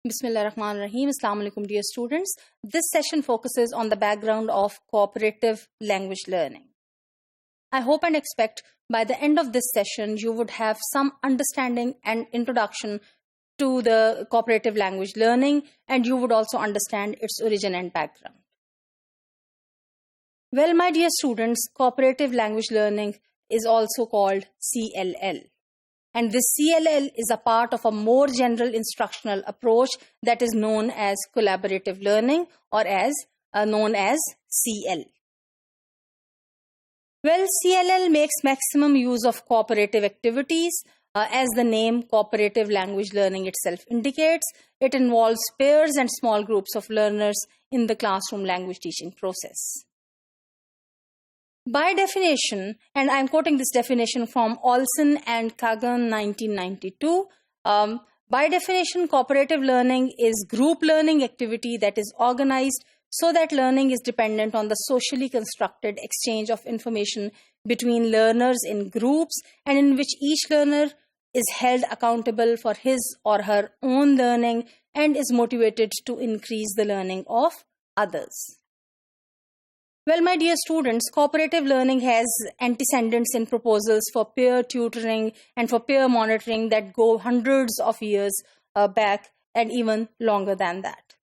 Bismillahirrahmanirrahim. Assalamu alaikum, dear students. This session focuses on the background of cooperative language learning. I hope and expect by the end of this session, you would have some understanding and introduction to the cooperative language learning, and you would also understand its origin and background. Well, my dear students, cooperative language learning is also called CLL. And this CLL is a part of a more general instructional approach that is known as collaborative learning, or as known as CL. Well, CLL makes maximum use of cooperative activities. As the name cooperative language learning itself indicates, it involves pairs and small groups of learners in the classroom language teaching process. By definition, and I'm quoting this definition from Olson and Kagan 1992, by definition, cooperative learning is group learning activity that is organized so that learning is dependent on the socially constructed exchange of information between learners in groups, and in which each learner is held accountable for his or her own learning and is motivated to increase the learning of others. Well, my dear students, cooperative learning has antecedents in proposals for peer tutoring and for peer monitoring that go hundreds of years back and even longer than that.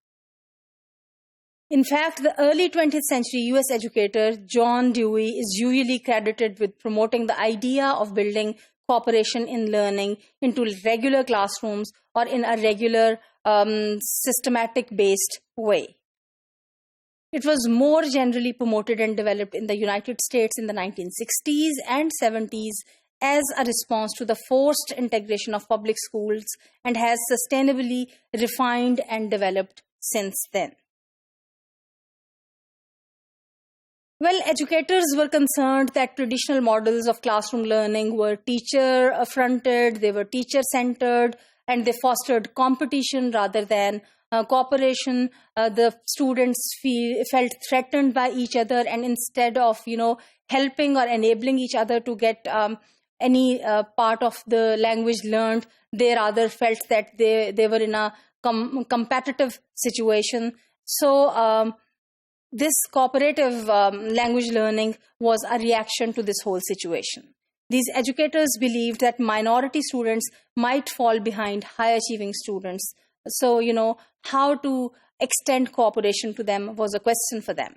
In fact, the early 20th century US educator John Dewey is usually credited with promoting the idea of building cooperation in learning into regular classrooms or in a regular systematic-based way. It was more generally promoted and developed in the United States in the 1960s and 70s as a response to the forced integration of public schools, and has sustainably refined and developed since then. Well, educators were concerned that traditional models of classroom learning were teacher-fronted, they were teacher-centered, and they fostered competition rather than cooperation. The students felt threatened by each other, and instead of helping or enabling each other to get any part of the language learned, they rather felt that they were in a competitive situation. So this cooperative language learning was a reaction to this whole situation. These educators believed that minority students might fall behind high-achieving students. So, how to extend cooperation to them was a question for them.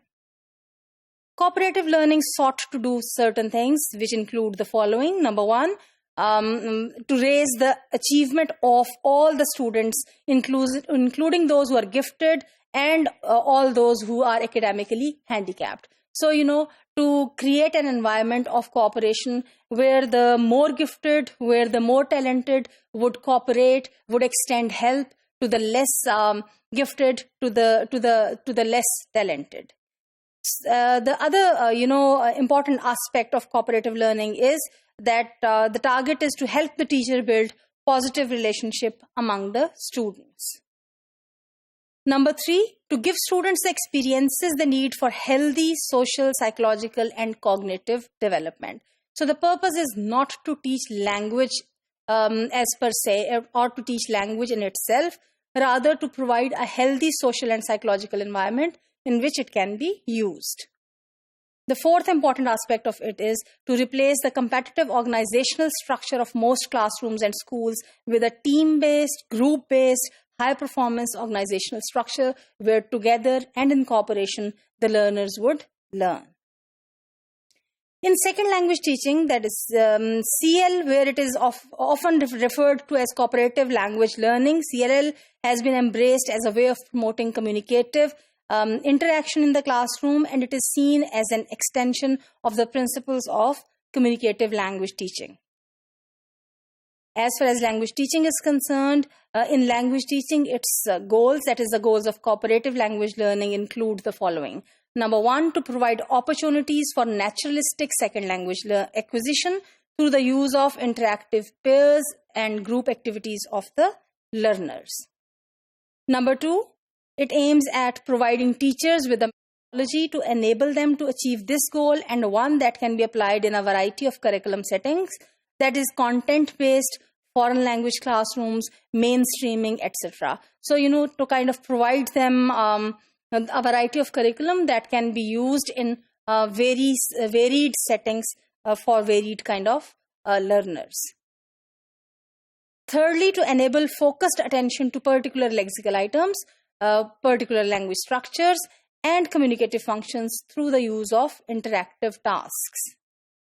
Cooperative learning sought to do certain things, which include the following. Number one, to raise the achievement of all the students, including those who are gifted and all those who are academically handicapped. So, to create an environment of cooperation where the more gifted, where the more talented would cooperate, would extend help to the less gifted, to the less talented. The other important aspect of cooperative learning is that the target is to help the teacher build positive relationship among the students. Number three, to give students the experiences they need for healthy social, psychological, and cognitive development. So the purpose is not to teach language as per se, or to teach language in itself, rather to provide a healthy social and psychological environment in which it can be used. The fourth important aspect of it is to replace the competitive organizational structure of most classrooms and schools with a team-based, group-based, high-performance organizational structure where together and in cooperation the learners would learn. In second language teaching, that is CL, where it is often referred to as cooperative language learning, CLL has been embraced as a way of promoting communicative interaction in the classroom, and it is seen as an extension of the principles of communicative language teaching. As far as language teaching is concerned, in language teaching, its goals, that is the goals of cooperative language learning, include the following. Number one, to provide opportunities for naturalistic second language acquisition through the use of interactive pairs and group activities of the learners. Number two, it aims at providing teachers with the methodology to enable them to achieve this goal, and one that can be applied in a variety of curriculum settings, that is content-based, foreign language classrooms, mainstreaming, etc. So, to kind of provide them a variety of curriculum that can be used in varied settings for varied kind of learners. Thirdly, to enable focused attention to particular lexical items, particular language structures, and communicative functions through the use of interactive tasks.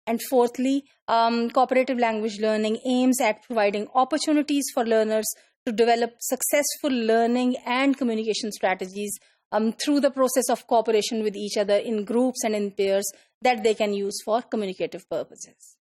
And fourthly, cooperative language learning aims at providing opportunities for learners to develop successful learning and communication strategies through the process of cooperation with each other in groups and in pairs that they can use for communicative purposes.